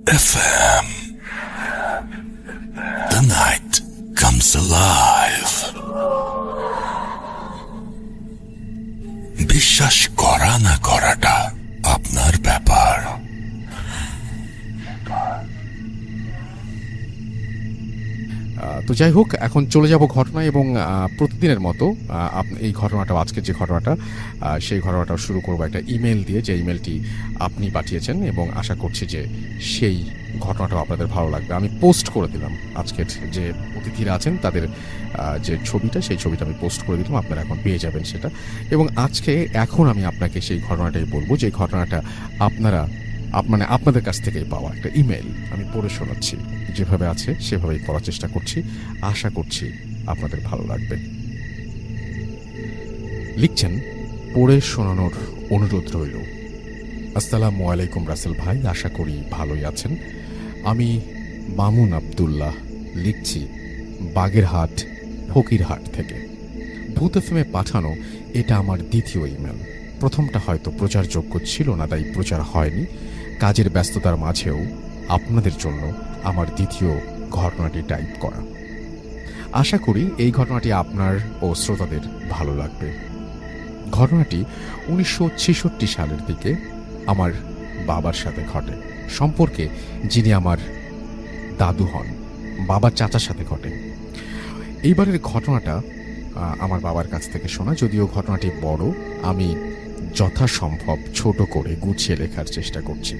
FM. The night comes alive. বিশ্বাস করা না করাটা আপনার ব্যাপার। তো যাই হোক, এখন চলে যাব ঘটনায় এবং প্রতিদিনের মতো এই ঘটনাটা, আজকের যে ঘটনাটা, সেই ঘটনাটা শুরু করবো একটা ইমেল দিয়ে, যে ইমেলটি আপনি পাঠিয়েছেন, এবং আশা করছি যে সেই ঘটনাটাও আপনাদের ভালো লাগবে। আমি পোস্ট করে দিলাম আজকের যে অতিথিরা আছেন তাদের যে ছবিটা, সেই ছবিটা আমি পোস্ট করে দিলাম, আপনারা এখন পেয়ে যাবেন সেটা। এবং এখন আমি আপনাকে সেই ঘটনাটাই বলবো, যে ঘটনাটা আপনাদের কাছ থেকেই পাওয়া একটা ইমেল আমি পড়ে শোনাচ্ছি। যেভাবে আছে সেভাবেই পড়ার চেষ্টা করছি, আশা করছি আপনাদের ভালো লাগবে। লিখছেন, পড়ে শোনানোর অনুরোধ রইল। আসসালামু আলাইকুম রাসেল ভাই, আশা করি ভালোই আছেন। আমি মামুন আবদুল্লাহ লিখছি বাগেরহাট ফকিরহাট থেকে। ভূত এফএমে পাঠানো এটা আমার দ্বিতীয় ইমেল। প্রথমটা হয়তো প্রচারযোগ্য ছিল না, তাই প্রচার হয়নি। কাজের ব্যস্ততার মাঝেও আপনাদের জন্য আমার দ্বিতীয় ঘটনাটি টাইপ করা। আশা করি এই ঘটনাটি আপনার ও শ্রোতাদের ভালো লাগবে। ঘটনাটি 1966 সালের দিকে আমার বাবার সাথে ঘটে, সম্পর্কে যিনি আমার দাদু হন, বাবার চাচার সাথে ঘটে। এইবারের ঘটনাটা আমার বাবার কাছ থেকে শোনা, যদিও ঘটনাটি বড়, আমি যথাসম্ভব ছোট করে গুছিয়ে লেখার চেষ্টা করছি।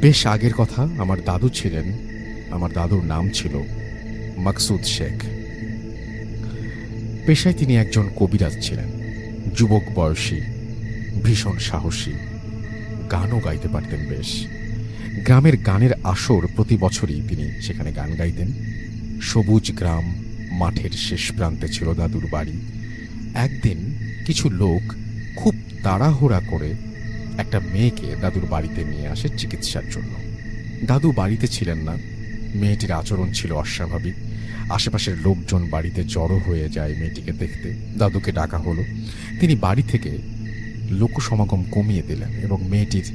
বেশ আগের কথা, আমার দাদুর নাম ছিল মাকসুদ শেখ। পেশায় তিনি একজন কবিরাজ ছিলেন, যুবক বয়সী, ভীষণ সাহসী, গানও গাইতে পারতেন বেশ। গ্রামের গানের আসর প্রতি বছরই তিনি সেখানে গান গাইতেন। সবুজ গ্রাম, মাঠের শেষ প্রান্তে ছিল দাদুর বাড়ি। একদিন কিছু লোক খুব তাড়াহুড়া করে একটা মেয়েকে দাদুর বাড়িতে নিয়ে আসে চিকিৎসার জন্য। দাদু বাড়িতে ছিলেন না, মেয়েটির আচরণ ছিল অস্বাভাবিক। আশেপাশের লোকজন বাড়িতে জড়ো হয়ে যায় মেয়েটিকে দেখতে। দাদুকে ডাকা হলো, তিনি বাড়ি থেকে লোকসমাগম কমিয়ে দিলেন এবং মেয়েটির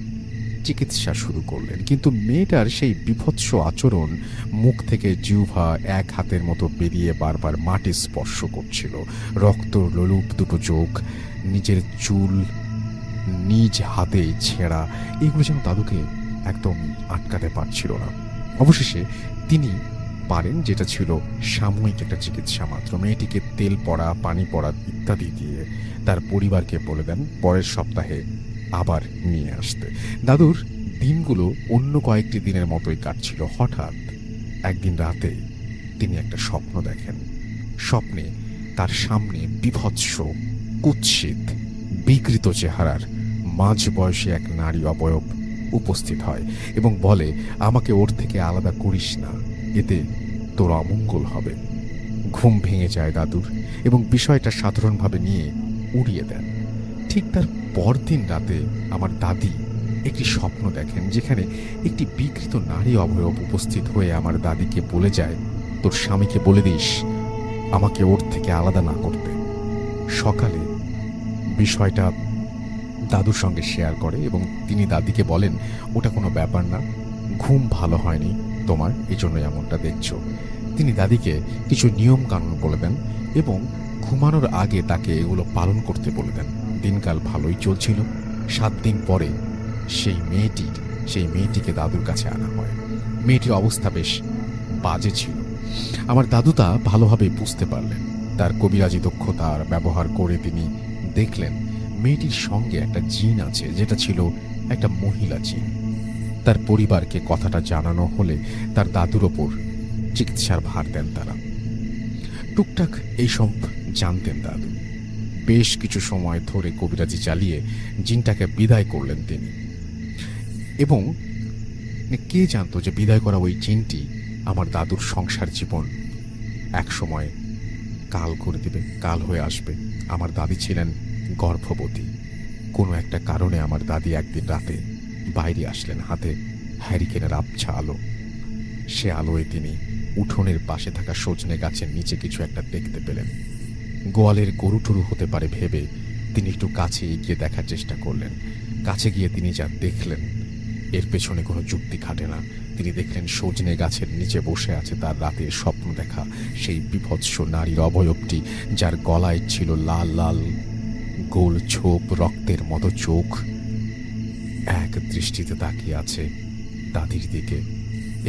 চিকিৎসা শুরু করলেন। কিন্তু মেয়েটার সেই বিভৎস আচরণ, মুখ থেকে জিহ্বা এক হাতের মতো বেরিয়ে বারবার মাটি স্পর্শ করছিল, রক্ত লোলুপ দুটো চোখ, নিজের চুল নিজ হাতে ছেঁড়া, এগুলো যেন দাদুকে একদম আটকাতে পারছিল না। অবশেষে তিনি পারেন, যেটা ছিল সাময়িক একটা চিকিৎসা মাত্র। মেয়েটিকে তেল পড়া, পানি পড়া ইত্যাদি দিয়ে তার পরিবারকে বলে দেন পরের সপ্তাহে আবার নিয়ে আসতে। দাদুর দিনগুলো অন্য কয়েকটি দিনের মতোই কাটছিল। হঠাৎ একদিন রাতে তিনি একটা স্বপ্ন দেখেন। স্বপ্নে তার সামনে বিভৎস, কুৎসিত, বিকৃত চেহারার মাঝবয়সী এক নারী অবয়ব উপস্থিত হয় এবং বলে, আমাকে ওর থেকে আলাদা করিস না, এতে তোর অমঙ্গল হবে। ঘুম ভেঙে যায় দাদুর এবং বিষয়টা সাধারণভাবে নিয়ে উড়িয়ে দেন। ঠিক তার পরদিন রাতে আমার দাদি একটি স্বপ্ন দেখেন, যেখানে একটি বিকৃত নারী অবয়ব উপস্থিত হয়ে আমার দাদিকে বলে যায়, তোর স্বামীকে বলে দিস আমাকে ওর থেকে আলাদা না করতে। সকালে বিষয়টা দাদুর সঙ্গে শেয়ার করে এবং তিনি দাদিকে বলেন, ওটা কোনো ব্যাপার না, ঘুম ভালো হয়নি তোমার, এই জন্য এমনটা দেখছো। তিনি দাদিকে কিছু নিয়ম কানুন বলে দেন এবং ঘুমানোর আগে তাকে এগুলো পালন করতে বলে দেন। দিনকাল ভালোই চলছিল। 7 দিন পরে সেই মেয়েটিকে দাদুর কাছে আনা হয়। মেয়েটির অবস্থা বেশ বাজে ছিল। আমার দাদু তা ভালোভাবে বুঝতে পারলেন। তার কবিরাজি দক্ষতার ব্যবহার করে তিনি দেখলেন মেয়েটির সঙ্গে একটা জিন আছে, যেটা ছিল একটা মহিলা জিন। তার পরিবারকে কথাটা জানানো হলে তার দাদুর ওপর চিকিৎসার ভার দেন তারা। টুকটাক এইসব জানতেন দাদু। বেশ কিছু সময় ধরে কবিরাজি চালিয়ে জিনটাকে বিদায় করলেন তিনি। এবং কে জানতো যে বিদায় করা ওই জিনটি আমার দাদুর সংসার জীবন এক সময় কাল করে দিবে, কাল হয়ে আসবে। আমার দাদি ছিলেন গর্ভবতী। কোনো একটা কারণে আমার দাদি একদিন রাতে বাইরে আসলেন, হাতে হ্যারিকেনের আবছা আলো। সে আলোয় তিনি উঠোনের পাশে থাকা সজনে গাছের নিচে কিছু একটা দেখতে পেলেন। গোয়ালের গরু টরু হতে পারে ভেবে তিনি একটু কাছে এগিয়ে দেখার চেষ্টা করলেন। কাছে গিয়ে তিনি যা দেখলেন এর পেছনে কোনো যুক্তি খাটে না। তিনি দেখলেন সজনে গাছের নিচে বসে আছে তার রাতের স্বপ্ন দেখা সেই বিভৎস নারীর অবয়বটি, যার গলায় ছিল লাল লাল গোল ছোপ, রক্তের মতো চোখ, এক দৃষ্টিতে তাকিয়ে আছে দাদির দিকে।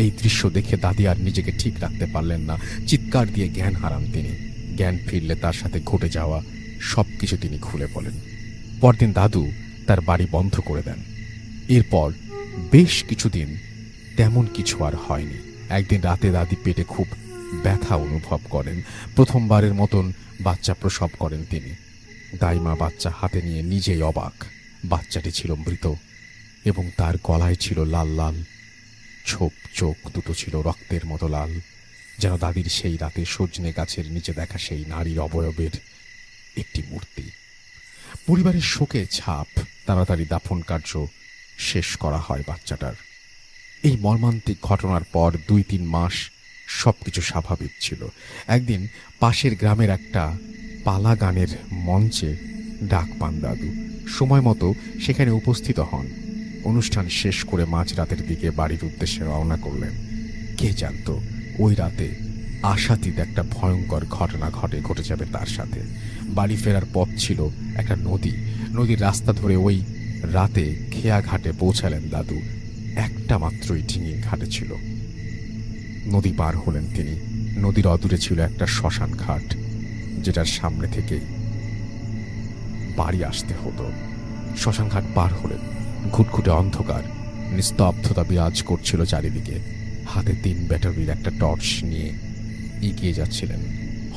এই দৃশ্য দেখে দাদি আর নিজেকে ঠিক রাখতে পারলেন না, চিৎকার দিয়ে জ্ঞান হারান তিনি। জ্ঞান ফিরলে তার সাথে ঘটে যাওয়া সবকিছু তিনি খুলে বলেন। পরদিন দাদু তার বাড়ি বন্ধ করে দেন। এরপর বেশ কিছুদিন তেমন কিছু আর হয়নি। একদিন রাতে দাদি পেটে খুব ব্যথা অনুভব করেন। প্রথমবারের মতন বাচ্চা প্রসব করেন তিনি। দাইমা বাচ্চা হাতে নিয়ে নিজেই অবাক। বাচ্চাটি ছিল মৃত এবং তার গলায় ছিল লাল লাল ছোপ, চোখ দুটো ছিল রক্তের মতো লাল, যেন দাদির সেই রাতে সজনে গাছের নিচে দেখা সেই নারীর অবয়বের একটি মূর্তি। পরিবারের শোকের ছাপ, তাড়াতাড়ি দাফন কার্য শেষ করা হয় বাচ্চাটার। এই মর্মান্তিক ঘটনার পর 2-3 মাস সবকিছু স্বাভাবিক ছিল। একদিন পাশের গ্রামের একটা পালা গানের মঞ্চে ডাক পান দাদু। সময় মতো সেখানে উপস্থিত হন। অনুষ্ঠান শেষ করে মাঝরাতের দিকে বাড়ির উদ্দেশ্যে রওনা করলেন। কে জানত ওই রাতে আশাতীত একটা ভয়ঙ্কর ঘটনা ঘটে যাবে তার সাথে। বাড়ি ফেরার পথ ছিল একটা নদীর রাস্তা ধরে ওই রাতে খেয়া ঘাটে পৌঁছালেন দাদু। একটা মাত্রই ডিঙি ঘাটে ছিল। নদী পার হলেন তিনি। নদীর অদূরে ছিল একটা শ্মশান ঘাট, যেটার সামনে থেকেই বাড়ি আসতে হতো। শ্মশান ঘাট পার হলেন। ঘুটঘুটে অন্ধকার, নিস্তব্ধতা বিরাজ করছিল চারিদিকে। হাতে 3 ব্যাটারির একটা টর্চ নিয়ে এগিয়ে যাচ্ছিলেন।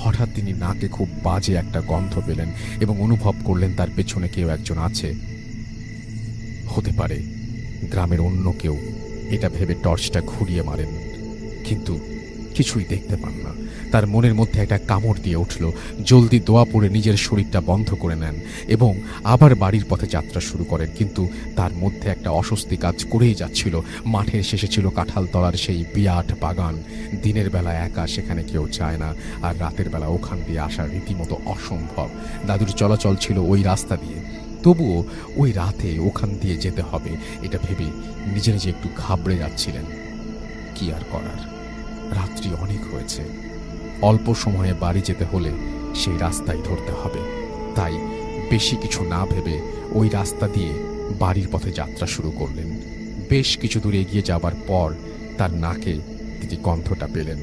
হঠাৎ তিনি নাকে খুব বাজে একটা গন্ধ পেলেন এবং অনুভব করলেন তার পেছনে কেউ একজন আছে। হতে পারে গ্রামের অন্য কেউ, এটা ভেবে টর্চটা ঘুরিয়ে মারেন, কিন্তু কিছুই দেখতে পান না। তার মনের মধ্যে একটা কামড় দিয়ে উঠল। জলদি দোয়া পড়ে নিজের শরীরটা বন্ধ করে নেন এবং আবার বাড়ির পথে যাত্রা শুরু করেন। কিন্তু তার মধ্যে একটা অস্বস্তি কাজ করেই যাচ্ছিল। মাঠের শেষে ছিল কাঁঠাল তলার সেই বিরাট বাগান। দিনের বেলা একা সেখানে কেউ যায় না, আর রাতের বেলা ওখান দিয়ে আসা রীতিমতো অসম্ভব। দাদুর চলাচল ছিল ওই রাস্তা দিয়ে, তবুও ওই রাতে ওখান দিয়ে যেতে হবে এটা ভেবে নিজে নিজে একটু ঘাবড়ে যাচ্ছিলেন। কি আর করার, রাত্রি অনেক হয়েছে। অল্প সময়ে বাড়ি যেতে হলে সেই রাস্তাই ধরতে হবে। তাই বেশি কিছু না ভেবে ওই রাস্তা দিয়ে বাড়ির পথে যাত্রা শুরু করলেন। বেশ কিছু দূর এগিয়ে যাবার পর তার নাকে তিনি গন্ধটা পেলেন।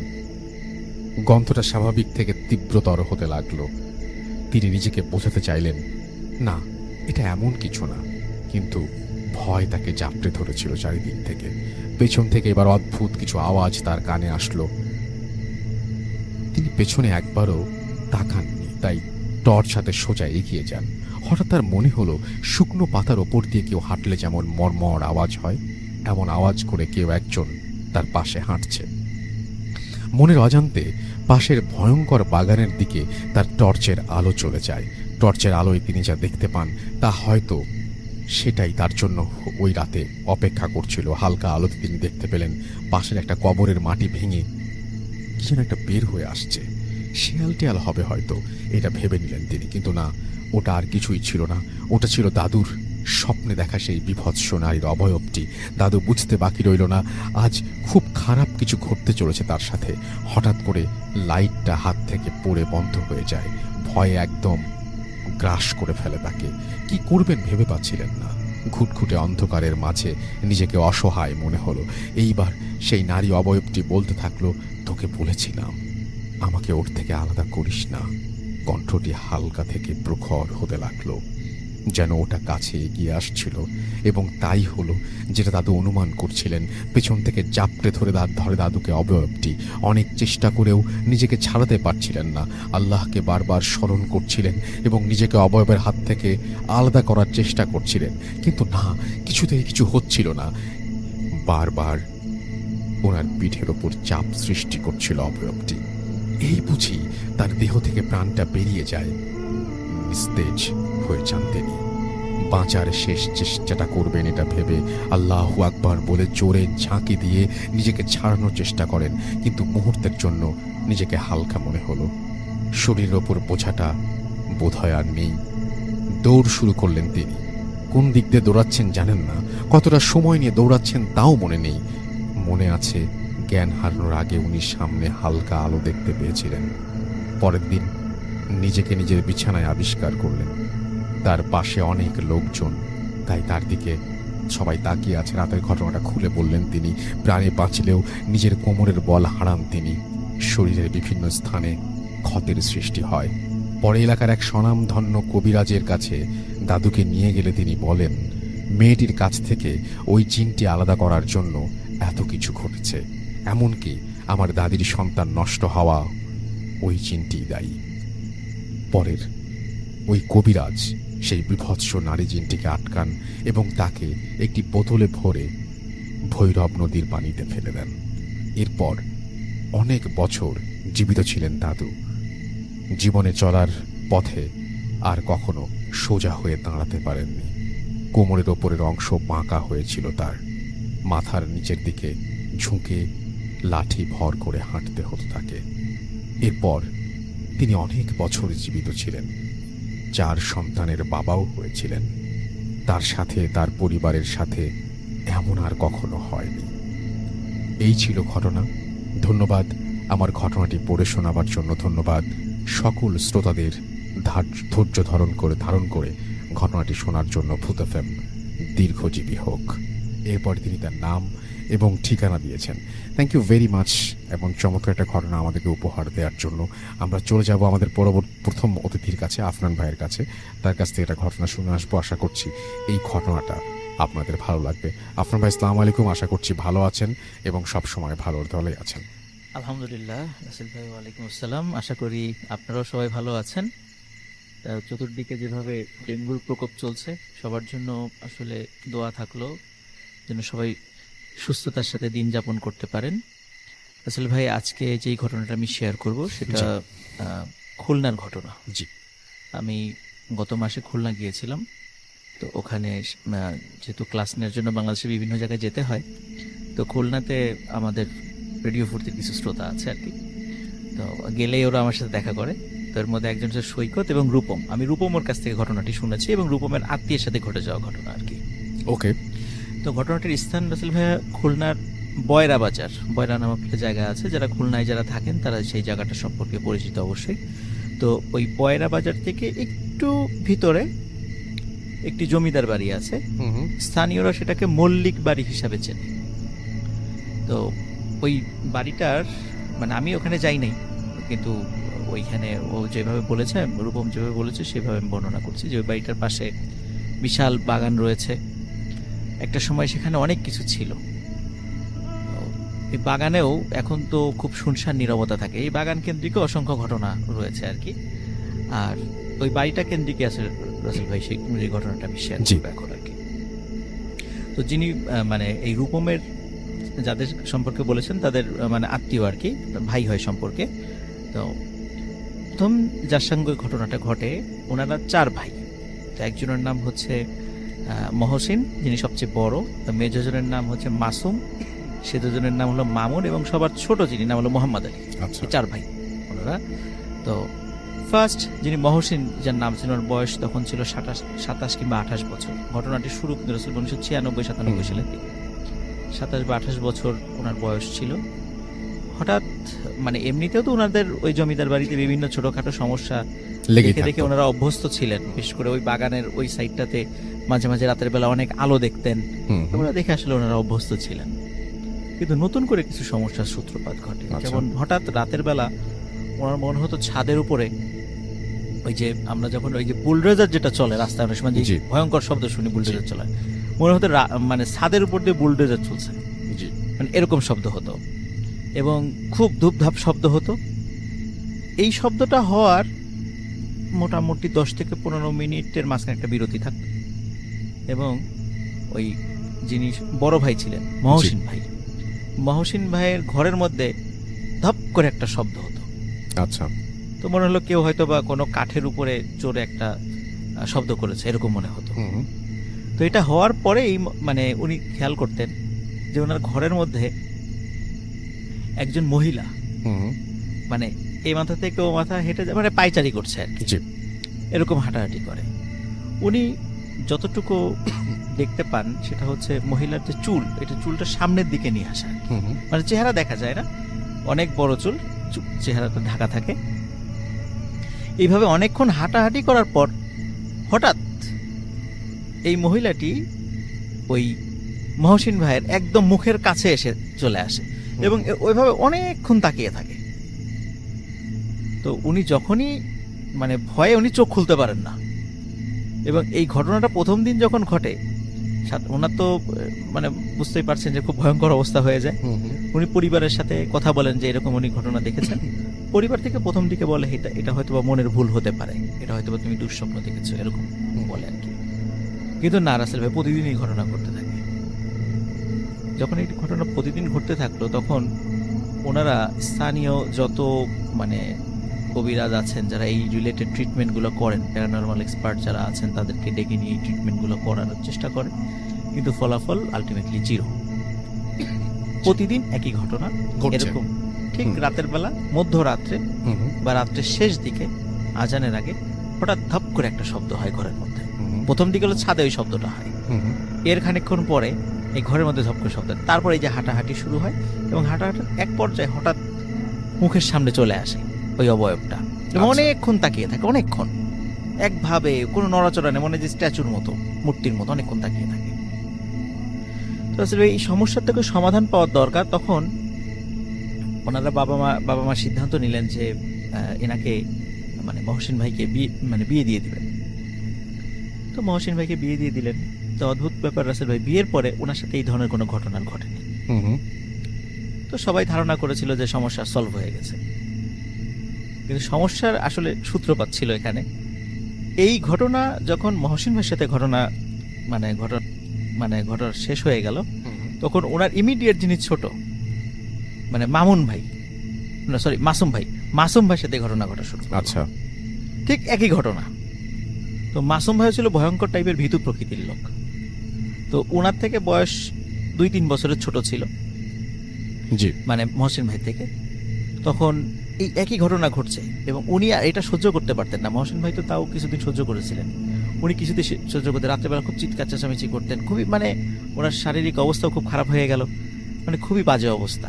গন্ধটা স্বাভাবিক থেকে তীব্রতর হতে লাগলো। তিনি নিজেকে বোঝাতে চাইলেন, না, এটা এমন কিছু না, কিন্তু ভয় তাকে জাপটে ধরেছিল চারিদিক থেকে। পেছন থেকে এবার অদ্ভুত কিছু আওয়াজ তার কানে আসলো। তিনি পেছনে একবারও তাকাননি, তাই টর্চ হাতে সোজা এগিয়ে যান। হঠাৎ তার মনে হলো শুকনো পাতার ওপর দিয়ে কেউ হাঁটলে যেমন মরমর আওয়াজ হয়, এমন আওয়াজ করে কেউ একজন তার পাশে হাঁটছে। মনের অজান্তে পাশের ভয়ঙ্কর বাগানের দিকে তার টর্চের আলো চলে যায়। টর্চের আলোয় তিনি যা দেখতে পান তা হয়তো সেটাই তার জন্য ওই রাতে অপেক্ষা করছিল। হালকা আলোতে তিনি দেখতে পেলেন পাশের একটা কবরের মাটি ভেঙে কি যেন একটা বের হয়ে আসছে। শেয়াল টেয়াল হবে হয়তো, এটা ভেবে নিলেন তিনি, কিন্তু না, ওটা আর কিছুই ছিল না। ওটা ছিল দাদুর স্বপ্নে দেখা সেই বিভৎস নারীর অবয়বটি। দাদু বুঝতে বাকি রইল না আজ খুব খারাপ কিছু ঘটতে চলেছে তার সাথে। হঠাৎ করে লাইটটা হাত থেকে পড়ে বন্ধ হয়ে যায়। ভয়ে একদম গ্রাস করে ফেলে তাকে। কি করবেন ভেবে পাচ্ছিলেন না। ঘুটঘুটে অন্ধকারের মাঝে নিজেকে অসহায় মনে হলো। এইবার সেই নারী অবয়বটি বলতে থাকলো, তোকে বলেছিলাম আমাকে ওর থেকে আলাদা করিস না। কণ্ঠটি হালকা থেকে প্রখর হতে লাগলো, যেন ওটা কাছে এগিয়ে আসছিল। এবং তাই হলো যেটা দাদু অনুমান করছিলেন। পেছন থেকে জাপটে ধরে দাদুকে অবয়বটি। অনেক চেষ্টা করেও নিজেকে ছাড়াতে পারছিলেন না। আল্লাহকে বারবার স্মরণ করছিলেন এবং নিজেকে অবয়বের হাত থেকে আলাদা করার চেষ্টা করছিলেন, কিন্তু না, কিছুতেই কিছু হচ্ছিল না। বারবার ওনার পিঠের ওপর চাপ সৃষ্টি করছিল অবয়বটি। এই বুঝি তার দেহ থেকে প্রাণটা বেরিয়ে যায়। নিস্তেজ হয়ে যান তিনি। বাঁচার শেষ চেষ্টাটা করবেন এটা ভেবে আল্লাহু আকবার বলে জোরে ঝাঁকি দিয়ে নিজেকে ছাড়ানোর চেষ্টা করেন, কিন্তু মুহূর্তের জন্য নিজেকে হালকা মনে হলো। শরীরের ওপর বোঝাটা বোধহয় আর নেই। দৌড় শুরু করলেন তিনি। কোন দিক দিয়ে দৌড়াচ্ছেন জানেন না, কতটা সময় নিয়ে দৌড়াচ্ছেন তাও মনে নেই। মনে আছে জ্ঞান হারানোর আগে উনি সামনে হালকা আলো দেখতে পেয়েছিলেন। পরের দিন নিজেকে নিজের বিছানায় আবিষ্কার করলেন, তার পাশে অনেক লোকজন, তাই তার দিকে সবাই তাকিয়ে আছে। রাতের ঘটনাটা খুলে বললেন তিনি। প্রাণে বাঁচলেও নিজের কোমরের বল হারান তিনি। শরীরের বিভিন্ন স্থানে ক্ষতের সৃষ্টি হয়। পরে এলাকার এক স্বনামধন্য কবিরাজের কাছে দাদুকে নিয়ে গেলে তিনি বলেন, মেয়েটির কাছ থেকে ওই জিনটি আলাদা করার জন্য এত কিছু ঘটেছে, এমনকি আমার দাদির সন্তান নষ্ট হওয়া ওই জিনটি দায়ী। পরের ওই কবিরাজ সেই বিভৎস নারী জিনটিকে আটকান এবং তাকে একটি বোতলে ভরে ভৈরব নদীর পানিতে ফেলে দেন। এরপর অনেক বছর জীবিত ছিলেন দাদু। জীবনে চলার পথে আর কখনো সোজা হয়ে দাঁড়াতে পারেননি। কোমরের ওপরের অংশ বাঁকা হয়েছিল তার। মাথার নিচের দিকে ঝুঁকে লাঠি ভর করে হাঁটতে হতো তাকে। এরপর তিনি অনেক বছর জীবিত ছিলেন। 4 সন্তানের বাবাও হয়েছিলেন। তার সাথে, তার পরিবারের সাথে এমন আর কখনো হয়নি। এই ছিল ঘটনা। ধন্যবাদ আমার ঘটনাটি পড়ে শোনাবার জন্য। ধন্যবাদ সকল শ্রোতাদের ধৈর্য ধারণ করে ঘটনাটি শোনার জন্য। ভূত এফএম দীর্ঘজীবী হোক। এরপর তিনি তার নাম এবং ঠিকানা দিয়েছেন। Thank you very much. এবং চমৎকার একটা ঘটনা আমাদেরকে উপহার দেওয়ার জন্য। আমরা চলে যাব আমাদের প্রথম অতিথির কাছে, আফনান ভাইয়ের কাছে। তার কাছ থেকে একটা ঘটনা শুনে আসবো। আশা করছি এই ঘটনাটা আপনাদের ভালো লাগবে। আফনান ভাই, আসসালামু আলাইকুম। আশা করছি ভালো আছেন এবং সবসময় ভালোর দলে আছেন। আলহামদুলিল্লাহ। রাসেল ভাই, ওয়ালাইকুম আসসালাম। আশা করি আপনারাও সবাই ভালো আছেন। চতুর্দিকে যেভাবে ডেঙ্গুর প্রকোপ চলছে, সবার জন্য আসলে দোয়া থাকলো যেন সবাই সুস্থতার সাথে দিন যাপন করতে পারেন। রাসেল ভাই, আজকে যেই ঘটনাটা আমি শেয়ার করব সেটা খুলনার ঘটনা। জি, আমি গত মাসে খুলনা গিয়েছিলাম। তো ওখানে যেহেতু ক্লাস নেওয়ার জন্য বাংলাদেশের বিভিন্ন জায়গায় যেতে হয়, তো খুলনাতে আমাদের রেডিও ফুর্তির কিছু শ্রোতা আছে আর কি। তো গেলেই ওরা আমার সাথে দেখা করে। তো এর মধ্যে একজন হচ্ছে সৈকত এবং রূপম। আমি রূপমের কাছ থেকে ঘটনাটি শুনেছি এবং রূপমের আত্মীয়ের সাথে ঘটে যাওয়া ঘটনা আর কি। ওকে। তো ঘটনাটির স্থান রাসেল ভাইয়া খুলনার বয়রা বাজার। বয়রা নামক একটা জায়গা আছে, যারা খুলনায় যারা থাকেন তারা সেই জায়গাটা সম্পর্কে পরিচিত অবশ্যই। তো ওই বয়রা বাজার থেকে একটু ভিতরে একটি জমিদার বাড়ি আছে। স্থানীয়রা সেটাকে মল্লিক বাড়ি হিসাবে চেনে। তো ওই বাড়িটার মানে আমি ওখানে যাই নাই, কিন্তু ওইখানে ও যেভাবে বলেছে, রূপম যেভাবে বলেছে সেভাবে আমি বর্ণনা করছি যে ওই বাড়িটার পাশে বিশাল বাগান রয়েছে। একটা সময় সেখানে অনেক কিছু ছিল। এই বাগানেও এখন তো খুব শুনশান নীরবতা থাকে। এই বাগান কেন্দ্রিক অসংখ্য ঘটনা রয়েছে আর কি। আর ওই বাড়িটা কেন্দ্রিক আছে রাসেল ভাই, সেই ঘটনাটা আমি শেয়ার করব এখন আর কি। তো যিনি মানে এই রূপমের যাদের সম্পর্কে বলেছেন তাদের মানে আত্মীয় আর কি, ভাই হয় সম্পর্কে। তো প্রথম যার সঙ্গে ঘটনাটা ঘটে, ওনারা 4 ভাই। তো একজনের নাম হচ্ছে মহসিন, যিনি সবচেয়ে বড়। মেজজনের নাম হচ্ছে মাসুম, সে দুজনের নাম হলো মামুন, এবং সবার ছোট যিনি নাম হলো মোহাম্মদ আলী। 4 ভাই ওনারা। তো ফার্স্ট যিনি মহসিন, যার নাম ছিল, ওর বয়স তখন ছিল 27 কিংবা 28 বছর। ঘটনাটি শুরু কিন্তু 1996-97 সালের দিকে। 27 বা 28 বছর ওনার বয়স ছিল। হঠাৎ মানে এমনিতেও তো ওনাদের ওই জমিদার বাড়িতে বিভিন্ন ছোটখাটো সমস্যা দেখে দেখে ওনারা অভ্যস্ত ছিলেন। বিশেষ করে ওই বাগানের ওই সাইডটাতে মাঝে মাঝে রাতের বেলা অনেক আলো দেখতেন। ওরা দেখে আসলে ওনারা অভ্যস্ত ছিলেন। কিন্তু নতুন করে কিছু সমস্যার সূত্রপাত ঘটে। যেমন হঠাৎ রাতের বেলা ওনার মনে হতো ছাদের উপরে ওই যে আমরা যখন ওই যে বুলডোজার যেটা চলে রাস্তায়, অনেক সময় যে ভয়ঙ্কর শব্দ শুনি বুলডোজার চলে, মনে হতো মানে ছাদের উপর দিয়ে বুলডোজার চলছে, মানে এরকম শব্দ হতো এবং খুব ধূপধাপ শব্দ হতো। এই শব্দটা হওয়ার মোটামুটি 10 থেকে 15 মিনিটের মাঝখানে একটা বিরতি থাকত এবং ওই যিনি বড় ভাই ছিলেন মহসিন ভাইয়ের ঘরের মধ্যে ধপ করে একটা শব্দ হতো। আচ্ছা। তো মনে হলো কেউ হয়তো বা কোনো কাঠের উপরে চড়ে একটা শব্দ করেছে, এরকম মনে হতো। তো এটা হওয়ার পরেই মানে উনি খেয়াল করতেন যে ওনার ঘরের মধ্যে একজন মহিলা মানে এই মাথা থেকে ও মাথা হেঁটে মানে পায়চারি করছে আর কি, এরকম হাঁটাহাঁটি করে। উনি যতটুকু দেখতে পান সেটা হচ্ছে মহিলার যে চুল, এটা চুলটা সামনের দিকে নিয়ে আসা, মানে চেহারা দেখা যায় না, অনেক বড় চুল, চেহারাটা ঢাকা থাকে। এইভাবে অনেকক্ষণ হাঁটাহাঁটি করার পর হঠাৎ এই মহিলাটি ওই মহসিন ভাইয়ের একদম মুখের কাছে এসে চলে আসে এবং ওইভাবে অনেকক্ষণ তাকিয়ে থাকে। তো উনি যখনই মানে ভয়ে উনি চোখ খুলতে পারেন না, এবং এই ঘটনাটা প্রথম দিন যখন ঘটে ওনার তো মানে বুঝতেই পারছেন যে খুব ভয়ঙ্কর অবস্থা হয়ে যায়। উনি পরিবারের সাথে কথা বলেন যে এরকম উনি ঘটনা দেখেছেন। পরিবার থেকে প্রথম দিকে বলে এটা হয়তো বা মনের ভুল হতে পারে, এটা হয়তো বা তুমি দুঃস্বপ্ন দেখেছো, এরকম বলে আর কি। কিন্তু না, রাসেল ভাই প্রতিদিন এই ঘটনা ঘটতে থাকে। যখন এই ঘটনা প্রতিদিন ঘটতে থাকলো তখন ওনারা স্থানীয় যত মানে কবিরাজ আছেন যারা এই রিলেটেড ট্রিটমেন্টগুলো করেন, প্যারানর্মাল এক্সপার্ট যারা আছেন, তাদেরকে ডেকে নিয়ে এই ট্রিটমেন্টগুলো করানোর চেষ্টা করে, কিন্তু ফলাফল আলটিমেটলি জিরো। প্রতিদিন একই ঘটনা এরকম, ঠিক রাতের বেলা মধ্যরাত্রে বা রাত্রের শেষ দিকে আজানের আগে হঠাৎ ধপ করে একটা শব্দ হয় ঘরের মধ্যে। প্রথম দিকে হলো ছাদে ওই শব্দটা হয়, এর খানিকক্ষণ পরে এই ঘরের মধ্যে ধপ করে শব্দ, তারপর এই যে হাঁটাহাঁটি শুরু হয় এবং হাঁটাহাঁটির এক পর্যায়ে হঠাৎ মুখের সামনে চলে আসে ওই অবয়বটা এবং অনেকক্ষণ তাকিয়ে থাকে, অনেকক্ষণ একভাবে কোনো নড়াচড়া নেই, মনে যে স্ট্যাচুর মতো, মূর্তির মতো অনেকক্ষণ তাকিয়ে থাকে। তো আসলে এই সমস্যার থেকে সমাধান পাওয়ার দরকার। তখন ওনারা বাবা মা সিদ্ধান্ত নিলেন যে এনাকে মানে মহসিন ভাইকে বিয়ে দিয়ে দিবেন। তো মহসিন ভাইকে বিয়ে দিয়ে দিলেন। তো অদ্ভুত ব্যাপার রাসেল ভাই, বিয়ের পরে ওনার সাথে এই ধরনের কোনো ঘটনা ঘটেনি। তো সবাই ধারণা করেছিল যে সমস্যা সলভ হয়ে গেছে, কিন্তু সমস্যার আসলে সূত্রপাত ছিল এখানে। এই ঘটনা যখন মহসিন ভাইয়ের সাথে ঘটনা শেষ হয়ে গেল, তখন ওনার ইমিডিয়েট যিনি ছোট মানে মাসুম ভাইয়ের সাথে ঘটনা ঘটা শুরু। আচ্ছা, ঠিক একই ঘটনা। তো মাসুম ভাই ছিল ভয়ঙ্কর টাইপের ভীতু প্রকৃতির লোক। তো ওনার থেকে বয়স 2-3 বছরের ছোট ছিল, জি, মানে মহসিন ভাই থেকে। তখন এই একই ঘটনা ঘটছে এবং উনি আর এটা সহ্য করতে পারতেন না। মহসিন ভাই তো তাও কিছুদিন সহ্য করেছিলেন, উনি কিছুদিন সহ্য করতে, রাত্রেবেলা খুব চিৎকার চেঁচামেচি করতেন, খুবই মানে ওনার শারীরিক অবস্থাও খুব খারাপ হয়ে গেল, মানে খুবই বাজে অবস্থা।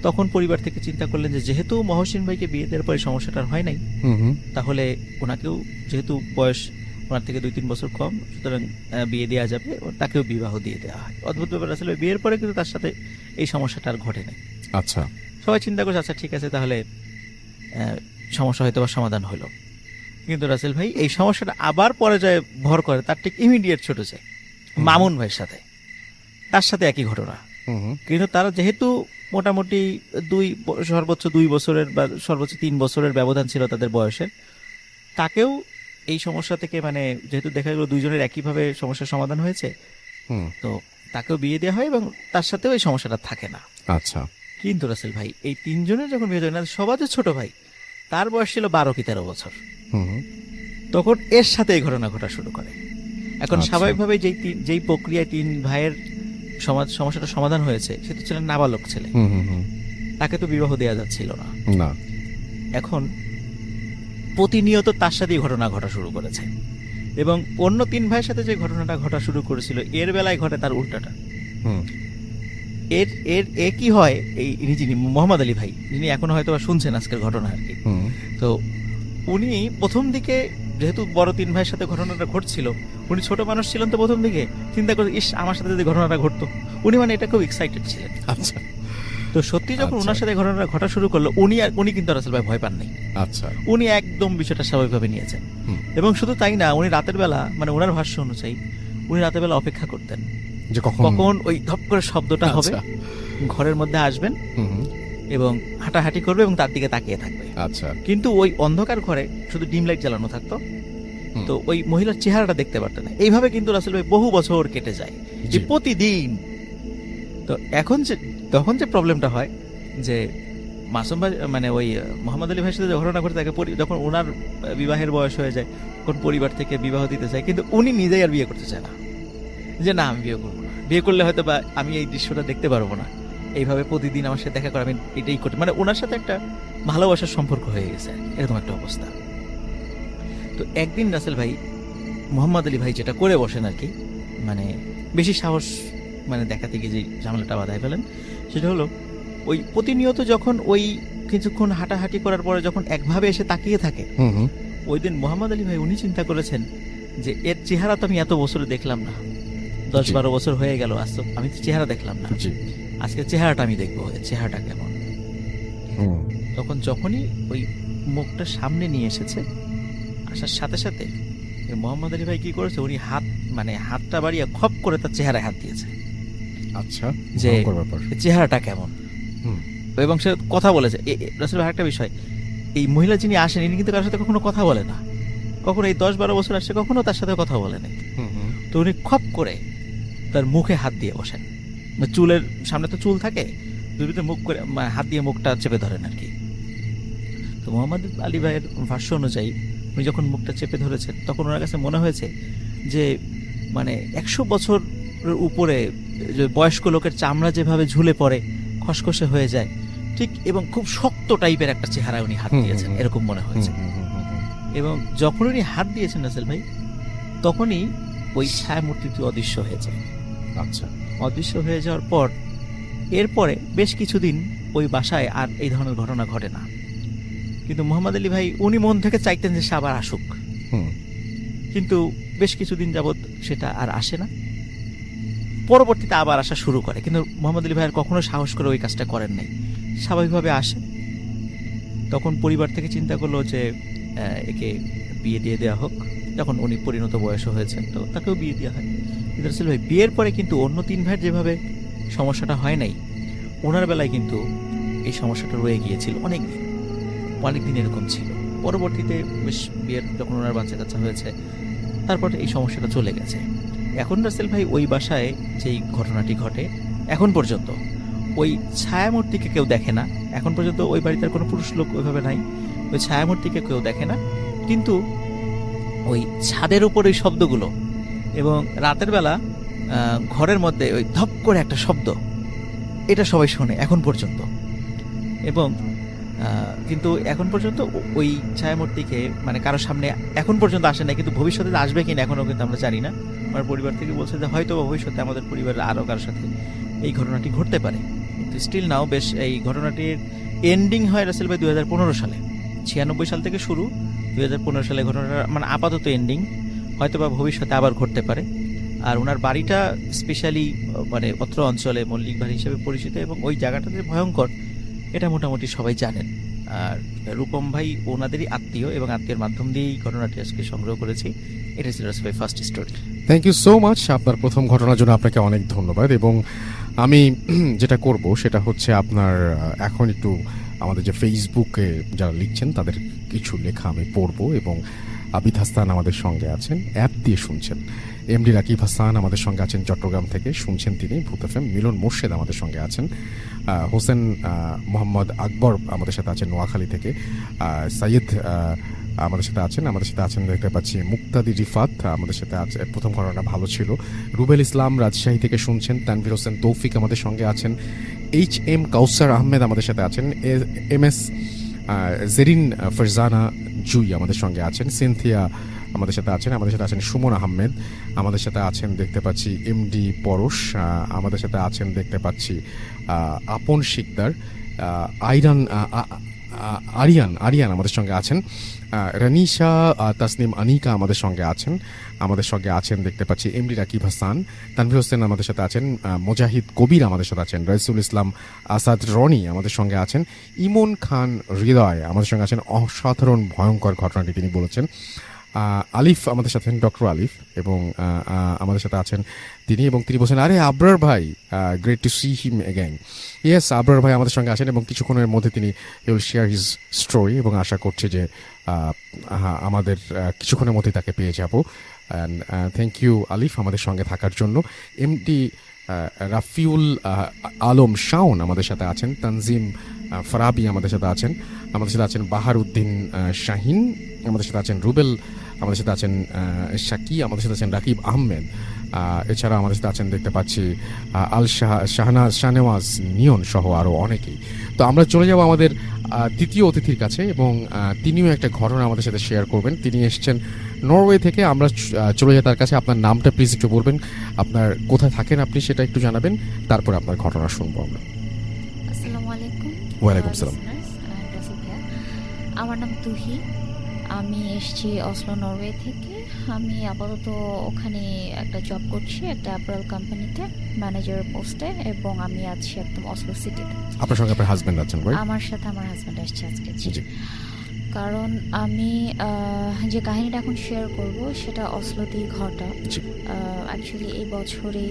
তখন পরিবার থেকে চিন্তা করলেন যে যেহেতু মহসিন ভাইকে বিয়ে দেওয়ার পরে সমস্যাটা হয় নাই, তাহলে ওনাকেও যেহেতু বয়স ওনার থেকে 2-3 বছর কম, সুতরাং বিয়ে দেওয়া যাবে, তাকেও বিবাহ দিয়ে দেওয়া হয়। অদ্ভুত ব্যাপার আসলে, বিয়ের পরে কিন্তু তার সাথে এই সমস্যাটা আর ঘটে নাই। আচ্ছা, সবাই চিন্তা করছে আচ্ছা ঠিক আছে, তাহলে সমস্যা হয়তো বা সমাধান হলো। কিন্তু রাসেল ভাই এই সমস্যাটা আবার পর্যায়ে ভর করে তার ঠিক ইমিডিয়েট ছোট চাই মামুন ভাইয়ের সাথে, তার সাথে একই ঘটনা। কিন্তু তারা যেহেতু মোটামুটি সর্বোচ্চ 2 বছরের বা সর্বোচ্চ 3 বছরের ব্যবধান ছিল তাদের বয়সের, তাকেও এই সমস্যা থেকে মানে যেহেতু দেখা গেল দুইজনের একইভাবে সমস্যার সমাধান হয়েছে, তো তাকেও বিয়ে দেওয়া হয় এবং তার সাথেও এই সমস্যাটা থাকে না। আচ্ছা, কিন্তু রাসেল ভাই এই 3 জনের যখন বিয়ে হয় না, সবার যে ছোট ভাই তার বয়স ছিল 12 কি 13 বছর, তখন এর সাথে এই ঘটনা ঘটা শুরু করে। এখন স্বাভাবিকভাবে যেই প্রক্রিয়ায় 3 ভাইয়ের সমস্যাটা সমাধান হয়েছে, সে তো ছিলেন নাবালক ছেলে, তাকে তো বিবাহ দেওয়া যাচ্ছিল না। এখন প্রতিনিয়ত তার সাথে ঘটনা ঘটা শুরু করেছে এবং অন্য 3 ভাইয়ের সাথে যে ঘটনাটা ঘটা শুরু করেছিল এর বেলায় ঘটে তার উল্টাটা। এর কি হয়, যিনি মোহাম্মদ আলী ভাই, যিনি এখনো হয়তো শুনছেন আজকের ঘটনা আর কি, তো উনি প্রথম দিকে যেহেতু বড় 3 ভাইয়ের সাথে ঘটনাটা ঘটছিল, উনি ছোট মানুষ ছিলেন, তো প্রথম দিকে চিন্তা করে ইস আমার সাথে যদি ঘটনাটা ঘটতো, উনি মানে এটা খুব এক্সাইটেড ছিলেন। আচ্ছা, তো সত্যি যখন ওনার সাথে ঘটনাটা ঘটা শুরু করলো, উনি কিন্তু রাসেল ভাই ভয় পান নাই। আচ্ছা, উনি একদম বিষয়টা স্বাভাবিকভাবে নিয়েছেন এবং শুধু তাই না, উনি রাতের বেলা মানে ওনার ভাষ্য অনুযায়ী উনি রাতের বেলা অপেক্ষা করতেন যে কখন ওই ধপ করে শব্দটা হবে, ঘরের মধ্যে আসবেন এবং হাঁটাহাঁটি করবে এবং তার দিকে তাকিয়ে থাকবে। আচ্ছা, কিন্তু ওই অন্ধকার ঘরে শুধু ডিম লাইট জ্বালানো থাকতো, তো ওই মহিলার চেহারাটা দেখতে পারতেন না। এইভাবে কিন্তু রাসেল ভাই বহু বছর কেটে যায় যে প্রতিদিন। তো তখন যে প্রবলেমটা হয় যে মাসুম ভাই মানে ওই মোহাম্মদ আলী ভাইয়ের সাথে যে ঘটনা ঘটে থাকে, যখন ওনার বিবাহের বয়স হয়ে যায়, তখন পরিবার থেকে বিবাহ দিতে চায়, কিন্তু উনি নিজেই আর বিয়ে করতে চায় না, যে না আমি বিয়ে করবো না, বিয়ে করলে হয়তো বা আমি এই দৃশ্যটা দেখতে পারবো না, এইভাবে প্রতিদিন আমার সাথে দেখা করে আমি এটাই করতে, মানে ওনার সাথে একটা ভালোবাসার সম্পর্ক হয়ে গেছে, এরকম একটা অবস্থা। তো একদিন রাসেল ভাই মোহাম্মদ আলী ভাই যেটা করে বসেন আর কি, মানে বেশি সাহস মানে দেখাতে গিয়ে যে ঝামেলাটা বাধায় ফেলেন, সেটা হলো ওই প্রতিনিয়ত যখন ওই কিছুক্ষণ হাঁটাহাঁটি করার পরে যখন একভাবে এসে তাকিয়ে থাকে, ওই দিন মোহাম্মদ আলী ভাই উনি চিন্তা করেছেন যে এর চেহারা তো আমি এত বছরে দেখলাম না, 10-12 বছর হয়ে গেল, আজ তো আমি তো চেহারা দেখলাম না, আজকে চেহারাটা আমি দেখবো, এর চেহারাটা কেমন। তখন যখনই ওই মুখটা সামনে নিয়ে এসেছে, আসার সাথে সাথে মোহাম্মদ আলী ভাই কি করেছে, উনি হাতটা বাড়িয়ে খপ করে তার চেহারায় হাত দিয়েছে। আচ্ছা, যে চেহারাটা কেমন, এবং সে কথা বলেছে। রাসেল ভাই একটা বিষয়, এই মহিলা যিনি আসেন ইনি কিন্তু কারোর সাথে কখনো কথা বলে না, কখনো এই 10-12 বছর আসছে কখনো তার সাথে কথা বলে নাই। তো উনি খপ করে তার মুখে হাত দিয়ে বসেন, চুলের সামনে তো চুল থাকে, দুর্বিতে মুখ করে হাত দিয়ে মুখটা চেপে ধরেন আর কি। তো মোহাম্মদ আলী ভাইয়ের ভাষ্য অনুযায়ী উনি যখন মুখটা চেপে ধরেছেন তখন ওনার কাছে মনে হয়েছে যে 100 বছরের উপরে বয়স্ক লোকের চামড়া যেভাবে ঝুলে পড়ে, খসখসে হয়ে যায় ঠিক, এবং খুব শক্ত টাইপের একটা চেহারায় উনি হাত দিয়েছেন এরকম মনে হয়েছে। এবং যখন উনি হাত দিয়েছেন রাসেল ভাই, তখনই ওই ছায়ামূর্তিটি অদৃশ্য হয়ে যায়। আচ্ছা, অদৃশ্য হয়ে যাওয়ার পর এরপরে বেশ কিছুদিন ওই বাসায় আর এই ধরনের ঘটনা ঘটে না। কিন্তু মোহাম্মদ আলী ভাই উনি মন থেকে চাইতেন যে সে আবার আসুক, কিন্তু বেশ কিছুদিন যাবৎ সেটা আর আসে না। পরবর্তীতে আবার আসা শুরু করে, কিন্তু মোহাম্মদ আলী ভাইয়ের কখনো সাহস করে ওই কাজটা করেন নাই, স্বাভাবিকভাবে আসে। তখন পরিবার থেকে চিন্তা করলো যে একে বিয়ে দিয়ে দেওয়া হোক, যখন উনি পরিণত বয়স হয়েছেন তো তাকেও বিয়ে দেওয়া হয়। কিন্তু রাসেল ভাই বিয়ের পরে কিন্তু অন্য 3 ভাইয়ের যেভাবে সমস্যাটা হয় নাই, ওনার বেলায় কিন্তু এই সমস্যাটা রয়ে গিয়েছিল অনেক দিন এরকম ছিল। পরবর্তীতে বেশ বিয়ের যখন ওনার বাচ্চা কাচ্চা হয়েছে, তারপরে এই সমস্যাটা চলে গেছে। এখন রাসেল ভাই ওই বাসায় যেই ঘটনাটি ঘটে, এখন পর্যন্ত ওই ছায়ামূর্তিকে কেউ দেখে না, এখন পর্যন্ত ওই বাড়িতে কোনো পুরুষ লোক ওইভাবে নাই, ওই ছায়ামূর্তিকে কেউ দেখে না। কিন্তু ওই ছাদের উপর ওই শব্দগুলো, এবং রাতের বেলা ঘরের মধ্যে ওই ধপ করে একটা শব্দ, এটা সবাই শোনে এখন পর্যন্ত। এবং কিন্তু এখন পর্যন্ত ওই ছায়ামূর্তিকে কারোর সামনে এখন পর্যন্ত আসে না, কিন্তু ভবিষ্যতে আসবে কিনা এখনো কিন্তু আমরা জানি না। আমার পরিবার থেকে বলছে যে হয়তো ভবিষ্যতে আমাদের পরিবারের আরো কারোর সাথে এই ঘটনাটি ঘটতে পারে। কিন্তু স্টিল নাও বেশ এই ঘটনাটির এন্ডিং হয় রাসেল ভাই 2015 সালে। 96 সাল থেকে শুরু, 2015 সালে ঘটনাটা আপাতত এন্ডিং, হয়তো বা ভবিষ্যতে আবার ঘটতে পারে। আর ওনার বাড়িটা স্পেশালি অত্র অঞ্চলে মল্লিক বাড়ি হিসেবে পরিচিত, এবং ওই জায়গাটা যে ভয়ঙ্কর এটা মোটামুটি সবাই জানেন। আর রূপম ভাই ওনাদেরই আত্মীয়, এবং আত্মীয়ের মাধ্যম দিয়েই ঘটনাটি আজকে সংগ্রহ করেছি। এটা ছিল রাসেল ভাই first story. Thank you so much. আপনার প্রথম ঘটনার জন্য আপনাকে অনেক ধন্যবাদ। এবং আমি যেটা করব সেটা হচ্ছে আপনার এখন একটু আমাদের যে ফেসবুকে যারা লিখছেন তাদের কিছু লেখা আমি পড়বো, এবং আবিদ হাসান আমাদের সঙ্গে আছেন, অ্যাপ দিয়ে শুনছেন। এমডি রাকিব হাসান আমাদের সঙ্গে আছেন চট্টগ্রাম থেকে, শুনছেন তিনি ভূত এফএম। মিলন মোর্শেদ আমাদের সঙ্গে আছেন, হোসেন মোহাম্মদ আকবর আমাদের সাথে আছেন নোয়াখালী থেকে, সাইয়েদ আমাদের সাথে আছেন দেখতে পাচ্ছি মুক্তাদি রিফাত আমাদের সাথে আছে। প্রথম ঘটনাটা ভালো ছিল। রুবেল ইসলাম রাজশাহী থেকে শুনছেন। তানভীর হোসেন তৌফিক আমাদের সঙ্গে আছেন। HM কাউসার আহমেদ আমাদের সাথে আছেন। MS জেরিন ফারজানা জুই আমাদের সঙ্গে আছেন। সিনথিয়া আমাদের সাথে আছেন সুমন আহমেদ আমাদের সাথে আছেন দেখতে পাচ্ছি। MD পরশ আমাদের সাথে আছেন দেখতে পাচ্ছি। আপন শিকদার, আরিয়ান আমাদের সঙ্গে আছেন। রানিশা তাসনিম আনিকা আমাদের সঙ্গে আছেন দেখতে পাচ্ছি। এমডি রাকিব হাসান, তানভীর হোসেন আমাদের সাথে আছেন। মুজাহিদ কবির আমাদের সাথে আছেন। রাইসুল ইসলাম আসাদ রনি আমাদের সঙ্গে আছেন। ইমন খান হৃদয় আমাদের সঙ্গে আছেন। অসাধারণ ভয়ঙ্কর ঘটনাটি তিনি বলেছেন। আলিফ আমাদের সাথে, ডক্টর আলিফ, এবং আমাদের সাথে আছেন তিনি, এবং তিনি বলছেন আরে আবরার ভাই, great two see him again. Yes, Abrar ভাই আমাদের সঙ্গে আছেন, এবং কিছুক্ষণের মধ্যে তিনি উইল শেয়ার হিজ স্টোরি, এবং আশা করছি যে আমাদের কিছুক্ষণের মধ্যেই তাকে পেয়ে যাব। অ্যান্ড থ্যাংক ইউ আলিফ আমাদের সঙ্গে থাকার জন্য। এমডি রাফিউল আলম শাওন আমাদের সাথে আছেন। তানজিম ফারাবি আমাদের সাথে আছেন। বাহার উদ্দিন শাহিন আমাদের সাথে আছেন। রুবেল আমাদের সাথে আছেন। শাকি আমাদের সাথে আছেন। রাকিব আহমেদ এছাড়া আমাদের সাথে আছেন দেখতে পাচ্ছি আল শাহনাজ শাহনেওয়াজ নিয়ন সহ আরও অনেকেই। তো আমরা চলে যাব আমাদের দ্বিতীয় অতিথির কাছে, এবং তিনিও একটা ঘটনা আমাদের সাথে শেয়ার করবেন। তিনি এসেছেন নরওয়ে থেকে। আমরা চলে যাই তার কাছে। আপনার নামটা প্লিজ একটু বলবেন, আপনার কোথায় থাকেন আপনি সেটা একটু জানাবেন, তারপরে আপনার ঘটনা শুনবো আমরা। আসসালামু আলাইকুম। ওয়ালাইকুম সালাম। আমার নাম তুহি। আমি এসেছি অসলো, নরওয়ে থেকে। আমি আপাতত ওখানে একটা জব করছি, একটা অ্যাপারেল কোম্পানিতে ম্যানেজার পোস্টে, এবং আমি আছি একদম অসলো সিটিতে। আপনার সঙ্গে আপনার হাজবেন্ড আছেন? আমার সাথে আমার হাজব্যান্ড আসছে আজকে। জি। কারণ আমি যে কাহিনীটা এখন শেয়ার করব সেটা অসলোতেই ঘটা। অ্যাকচুয়ালি এই বছরে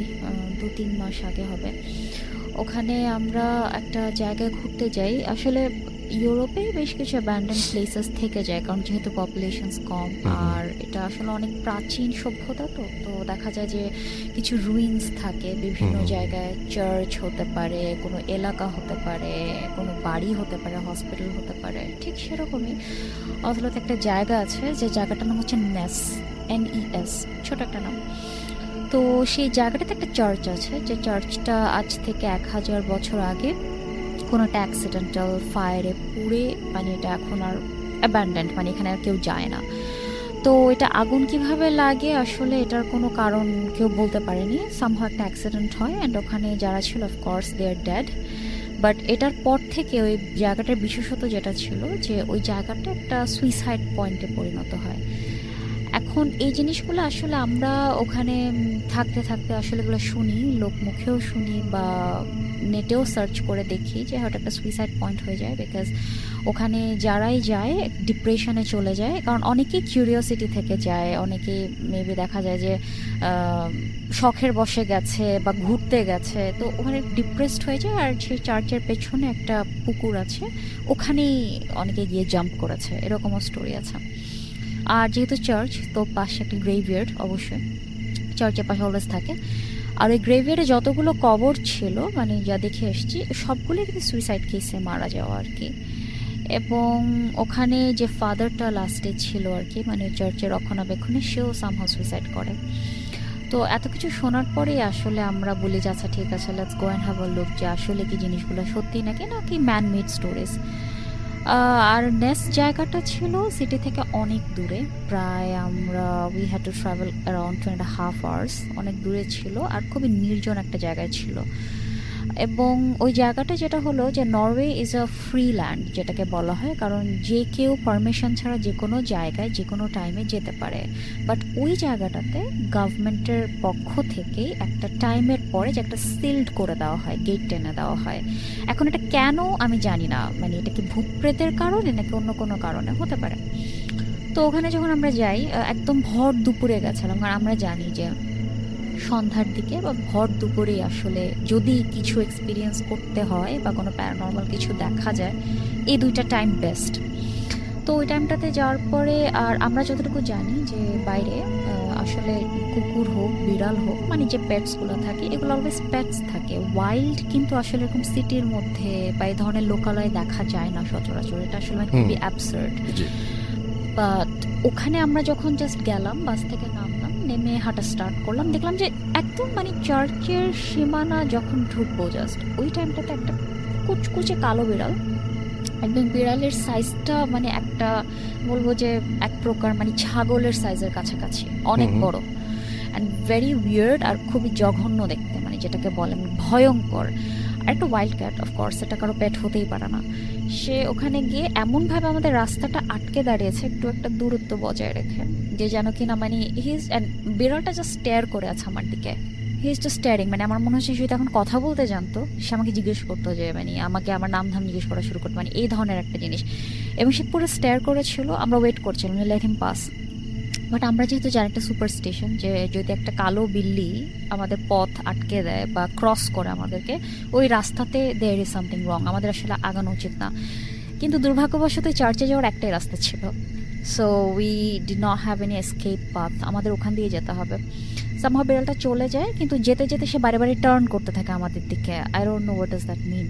2-3 মাস আগে হবে। ওখানে আমরা একটা জায়গায় ঘুরতে যাই। আসলে ইউরোপে বেশ কিছু অ্যাবান্ডেন্ড প্লেসেস থেকে যায়, কারণ যেহেতু পপুলেশনস কম, আর এটা আসলে অনেক প্রাচীন সভ্যতা। তো দেখা যায় যে কিছু রুইন্স থাকে বিভিন্ন জায়গায়। চার্চ হতে পারে, কোনো এলাকা হতে পারে, কোনো বাড়ি হতে পারে, হসপিটাল হতে পারে। ঠিক সেরকমই অসলোতে একটা জায়গা আছে, যে জায়গাটার নাম হচ্ছে NES, ছোট একটা নাম। তো সেই জায়গাটাতে একটা চার্চ আছে, যে চার্চটা আজ থেকে 1000 বছর আগে কোনো একটা অ্যাক্সিডেন্টাল ফায়ারে পুড়ে, মানে এটা এখন আর অ্যাবান্ডেন্ট, মানে এখানে আর কেউ যায় না। তো এটা আগুন কিভাবে লাগে আসলে এটার কোনো কারণ কেউ বলতে পারেনি। সামহাও একটা অ্যাক্সিডেন্ট হয়, অ্যান্ড ওখানে যারা ছিল of course they are dead. But এটার পর থেকে ওই জায়গাটার বিশেষত যেটা ছিল, যে ওই জায়গাটা একটা সুইসাইড পয়েন্টে পরিণত হয়। এখন এই জিনিসগুলো আসলে আমরা ওখানে থাকতে থাকতে আসলে এগুলো শুনি, লোক মুখেও শুনি, বা নেটেও সার্চ করে দেখি যে হয়তো একটা সুইসাইড পয়েন্ট হয়ে যায়। বিকজ ওখানে যারাই যায় ডিপ্রেশনে চলে যায়, কারণ অনেকেই কিউরিওসিটি থেকে যায়, অনেকে মেবি দেখা যায় যে শখের বসে গেছে বা ঘুরতে গেছে, তো ওখানে ডিপ্রেসড হয়ে যায়। আর সেই চার্চের পেছনে একটা পুকুর আছে, ওখানেই অনেকে গিয়ে জাম্প করেছে, এরকমও স্টোরি আছে। আর যেহেতু চার্চ, তো পাশে একটা গ্রেভইয়ার্ড অবশ্যই চার্চের পাশে অলওয়েজ থাকে। আর ওই গ্রেভইয়ার্ডে যতগুলো কবর ছিল, মানে যা দেখে এসেছি, সবগুলোই কিন্তু সুইসাইড কেসে মারা যাওয়া আর কি। এবং ওখানে যে ফাদারটা লাস্টে ছিল আর কি, মানে চার্চের রক্ষণাবেক্ষণে, সেও সামহাও সুইসাইড করে। তো এত কিছু শোনার পরে আসলে আমরা বলি যে আচ্ছা ঠিক আছে, let's go and have a look, যে আসলে কি জিনিসগুলো সত্যি নাকি ম্যান মেড স্টোরিজ। আর নেক্সট জায়গাটা ছিল সিটি থেকে অনেক দূরে, প্রায় আমরা we had to travel around 2.5 hours, অনেক দূরে ছিল, আর খুবই নির্জন একটা জায়গায় ছিল। এবং ওই জায়গাটা যেটা হলো যে Norway is a free land যেটাকে বলা হয়, কারণ যে কেউ পারমিশন ছাড়া যে কোনো জায়গায় যে কোনো টাইমে যেতে পারে। বাট ওই জায়গাটাতে গভর্নমেন্টের পক্ষ থেকে একটা টাইমের পরে যে একটা সিল্ড করে দেওয়া হয়, গেট টেনে দেওয়া হয়। এখন এটা কেন আমি জানি না, মানে এটা কি ভূত প্রেতের কারণে নাকি অন্য কোনো কারণে হতে পারে। তো ওখানে যখন আমরা যাই একদম ভর দুপুরে গেছিলাম, কারণ আমরা জানি যে সন্ধ্যার দিকে বা ভর দুপুরে আসলে যদি কিছু এক্সপিরিয়েন্স করতে হয় বা কোনো প্যারানর্মাল কিছু দেখা যায়, এই দুইটা টাইম বেস্ট। তো ওই টাইমটাতে যাওয়ার পরে, আর আমরা যতটুকু জানি যে বাইরে আসলে কুকুর হোক, বিড়াল হোক, মানে যে পেটসগুলো থাকে, এগুলো অলওয়েজ পেটস থাকে, ওয়াইল্ড কিন্তু আসলে এরকম সিটির মধ্যে বা এই ধরনের লোকালয়ে দেখা যায় না সচরাচর। এটা আসলে খুবই অ্যাবসার্ড। বাট ওখানে আমরা যখন জাস্ট গেলাম, বাস থেকে নামলাম, নেমে হাঁটা স্টার্ট করলাম, দেখলাম যে একদম মানে চার্চের সীমানা যখন ঢুকবো জাস্ট ওই টাইমটাতে একটা কুচকুচে কালো বিড়াল, একদম বিড়ালের সাইজটা মানে একটা বলবো যে এক প্রকার মানে ছাগলের সাইজের কাছাকাছি, অনেক বড় অ্যান্ড ভেরি উইয়ার্ড, আর খুবই জঘন্য দেখতে, মানে যেটাকে বলেন ভয়ঙ্কর। আর একটা ওয়াইল্ড ক্যাট, অফকোর্স এটা কারো পেট হতেই পারে না। সে ওখানে গিয়ে এমনভাবে আমাদের রাস্তাটা আটকে দাঁড়িয়েছে, একটু একটা দূরত্ব বজায় রেখে, যে যেন কিনা মানে বিড়ালটা জাস্ট স্টেয়ার করে আছে আমার দিকে। হি ইজ জাস্ট স্টেয়ারিং, মানে আমার মনে হচ্ছে সে এখন কথা বলতে জানতো, সে আমাকে জিজ্ঞেস করতো যে মানে আমাকে আমার নাম ধাম জিজ্ঞেস করা শুরু করতো, মানে এই ধরনের একটা জিনিস। এবং সে পুরো স্টেয়ার করেছিল, আমরা ওয়েট করছিলাম লেট হিম পাস। বাট আমরা যেহেতু জানি একটা সুপারস্টিশন, যে যদি একটা কালো বিল্লি আমাদের পথ আটকে দেয় বা ক্রস করে আমাদেরকে, ওই রাস্তাতে দেয়ার ইজ সামথিং রং, আমাদের আসলে আগানো উচিত না। কিন্তু দুর্ভাগ্যবশত চার্চে যাওয়ার একটাই রাস্তা ছিল, so we did not have any escape path, আমাদের ওখান দিয়ে যেতে হবে। সামহাও বিড়ালটা চলে যায়, কিন্তু যেতে যেতে সে বারে বারে টার্ন করতে থাকে আমাদের দিকে। I don't know what does that mean.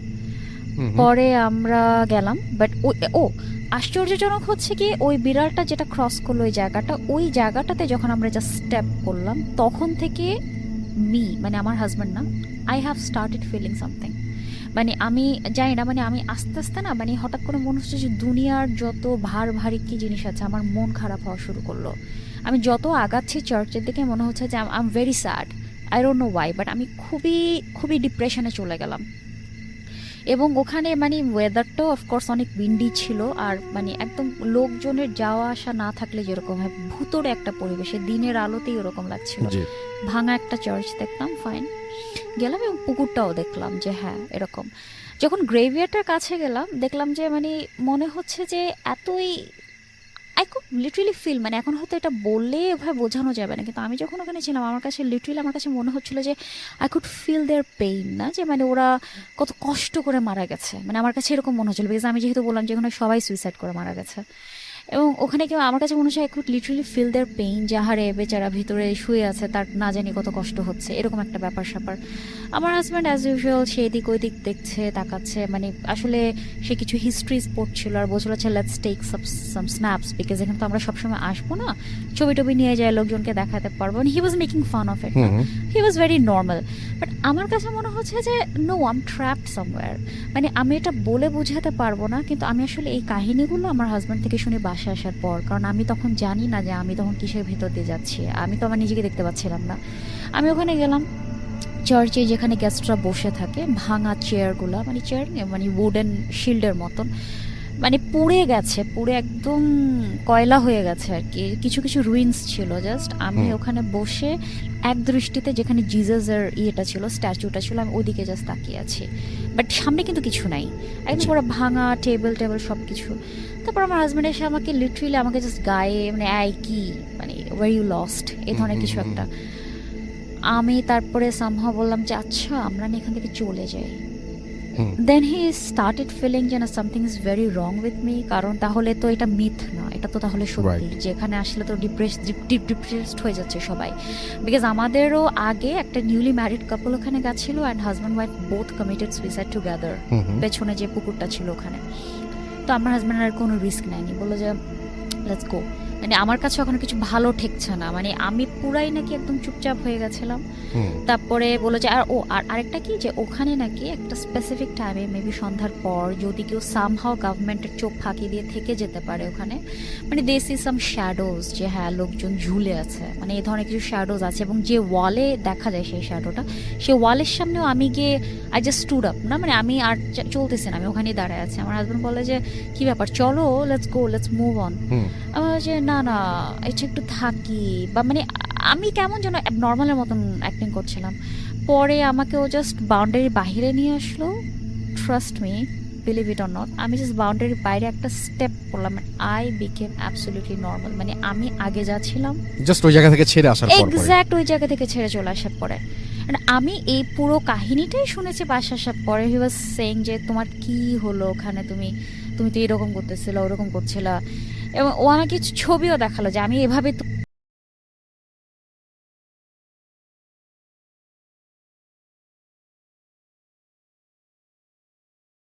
পরে আমরা গেলাম, বাট আশ্চর্যজনক হচ্ছে কি, ওই বিড়ালটা যেটা ক্রস করলো ওই জায়গাটাতে যখন আমরা জাস্ট স্টেপ করলাম, তখন থেকে মি মানে আমার হাজব্যান্ড না, I have started feeling something. মানে আমি জানি না, মানে আমি আস্তে আস্তে না, মানে হঠাৎ করে মনে হচ্ছে যে দুনিয়ার যত ভারী কি জিনিস আছে আমার মন খারাপ হওয়া শুরু করলো। আমি যত আগাচ্ছি চার্চের দিকে মনে হচ্ছে যে I am very sad, I don't no Y, but আমি খুবই খুবই ডিপ্রেশনে চলে গেলাম। এবং ওখানে মানে ওয়েদারটাও অফকোর্স অনেক উইন্ডি ছিল, আর মানে একদম লোকজনের যাওয়া আসা না থাকলে যেরকম হয় ভূতরে একটা পরিবেশে, দিনের আলোতেই ওরকম লাগছিল। ভাঙা একটা চার্চ দেখলাম, ফাইন গেলাম, এবং পুকুরটাও দেখলাম যে হ্যাঁ এরকম। যখন গ্রেভিয়ারটার কাছে গেলাম দেখলাম যে মানে মনে হচ্ছে যে এতই, আই কুড লিটারেলি ফিল, মানে এখন হয়তো এটা বললে এভাবে বোঝানো যাবে না, কিন্তু আমি যখন ওখানে ছিলাম আমার কাছে লিটারেলি আমার কাছে মনে হচ্ছিল যে I could feel their pain, না যে মানে ওরা কত কষ্ট করে মারা গেছে, মানে আমার কাছে এরকম মনে হচ্ছিল, বিকজ আমি যেহেতু বললাম যে ওখানে সবাই সুইসাইড করে মারা গেছে। এবং ওখানে কেউ আমার কাছে মনে হচ্ছে I could literally feel their pain, যে হারে বেচারা ভিতরে শুয়ে আছে, তার না জানি কত কষ্ট হচ্ছে, এরকম একটা ব্যাপার স্যাপার। আমার হাজব্যান্ড অ্যাজ ইউজুয়াল সে এদিক ওই দিক দেখছে, তাকাচ্ছে, মানে আসলে সে কিছু হিস্ট্রিজ পড়ছিল আর বলছিল হচ্ছে let's take some snaps, because এখানে তো আমরা সবসময় আসবো না, ছবি টবি নিয়ে যায় লোকজনকে দেখাতে পারবো। He was making fun of it, he was very normal. But আমার কাছে মনে হচ্ছে যে no, I am trapped somewhere. মানে আমি এটা বলে বোঝাতে পারবো না, কিন্তু আমি আসলে এই কাহিনীগুলো আমার হাজব্যান্ড থেকে শুনে বাসায় আসার পর, কারণ আমি তখন জানি না যে আমি তখন কিসের ভিতর দিয়ে যাচ্ছি, আমি তো আমার নিজেকে দেখতে পাচ্ছিলাম না। আমি ওখানে গেলাম চার্চে, যেখানে গেস্টরা বসে থাকে, ভাঙা চেয়ারগুলো, মানে চেয়ার মানে উডেন শিল্ডের মতন, মানে পুড়ে গেছে, পুড়ে একদম কয়লা হয়ে গেছে আর কি, কিছু কিছু রুইন্স ছিল। জাস্ট আমি ওখানে বসে এক দৃষ্টিতে যেখানে জিজাসের ইয়েটা ছিল, স্ট্যাচুটা ছিল, আমি ওদিকে জাস্ট তাকিয়ে আছি, বাট সামনে কিন্তু কিছু নাই, একদম পুরো ভাঙা টেবিল সব কিছু। তারপর আমার হাজব্যান্ড এসে আমাকে লিটারেলি আমাকে জাস্ট গায়ে মানে আই কি মানে ওয়ার ইউ লস্ট এই ধরনের কিছু একটা। আমি তারপরে সামহাও বললাম যে আচ্ছা আমরা না এখান থেকে চলে যাই। দেন হি স্টার্টেড ফিলিং যে না something is very wrong with me, কারণ তাহলে তো এটা মিথ না, এটা তো তাহলে সত্যি, যেখানে আসলে তো ডিপ্রেসড হয়ে যাচ্ছে সবাই। বিকজ আমাদেরও আগে একটা নিউলি ম্যারিড কাপল ওখানে গেছিল, and husband wife both committed suicide together, পেছনে যে পুকুরটা ছিল ওখানে। তো আমার হাজব্যান্ড আর কোনো রিস্ক নেয়নি, বললো যে লেটস গো। মানে আমার কাছে ওখানে কিছু ভালো ঠেকছে না, মানে আমি পুরাই নাকি একদম চুপচাপ হয়ে গেছিলাম। তারপরে বললো যে আর আরেকটা কি যে ওখানে নাকি একটা স্পেসিফিক টাইমে মেবি সন্ধ্যার পর যদি কেউ সামহাও গভর্নমেন্টের চোখ ফাঁকি দিয়ে থেকে যেতে পারে ওখানে, মানে দে সি সাম শ্যাডোজ, যে হ্যাঁ লোকজন ঝুলে আছে, মানে এই ধরনের কিছু শ্যাডোজ আছে। এবং যে ওয়ালে দেখা যায় সেই শ্যাডোটা, সেই ওয়ালের সামনেও আমি গিয়ে আই জাস্ট স্টুড আপ, না মানে আমি আর চলতেছি না, আমি ওখানেই দাঁড়ায় আছি। আমার হাজব্যান্ড বলে যে কি ব্যাপার, চলো let's go, let's move on. আমার যে না না এটা একটু থাকি, বা মানে আমি কেমন যেন নর্মালের মতন অ্যাক্টিং করছিলাম। পরে আমাকে ও জাস্ট বাউন্ডারির বাইরে নিয়ে আসলো, trust me, believe it or not, আমি জাস্ট বাউন্ডারির বাইরে একটা স্টেপ করলাম, আই বিকেম অ্যাবসলিউটলি নর্মাল। মানে আমি আগে যা ছিলাম জাস্ট ওই জায়গা থেকে ছেড়ে আসার পর, এক্স্যাক্ট ওই জায়গা থেকে ছেড়ে চলে আসার পরে। আমি এই পুরো কাহিনীটাই শুনেছি বাসা আসার পরে। হি ওয়াজ সেইং যে তোমার কি হলো ওখানে, তুমি তো এরকম করতেছিল, ওরকম করছিলা, এবং ও আমাকে ছবিও দেখালো যে আমি এভাবে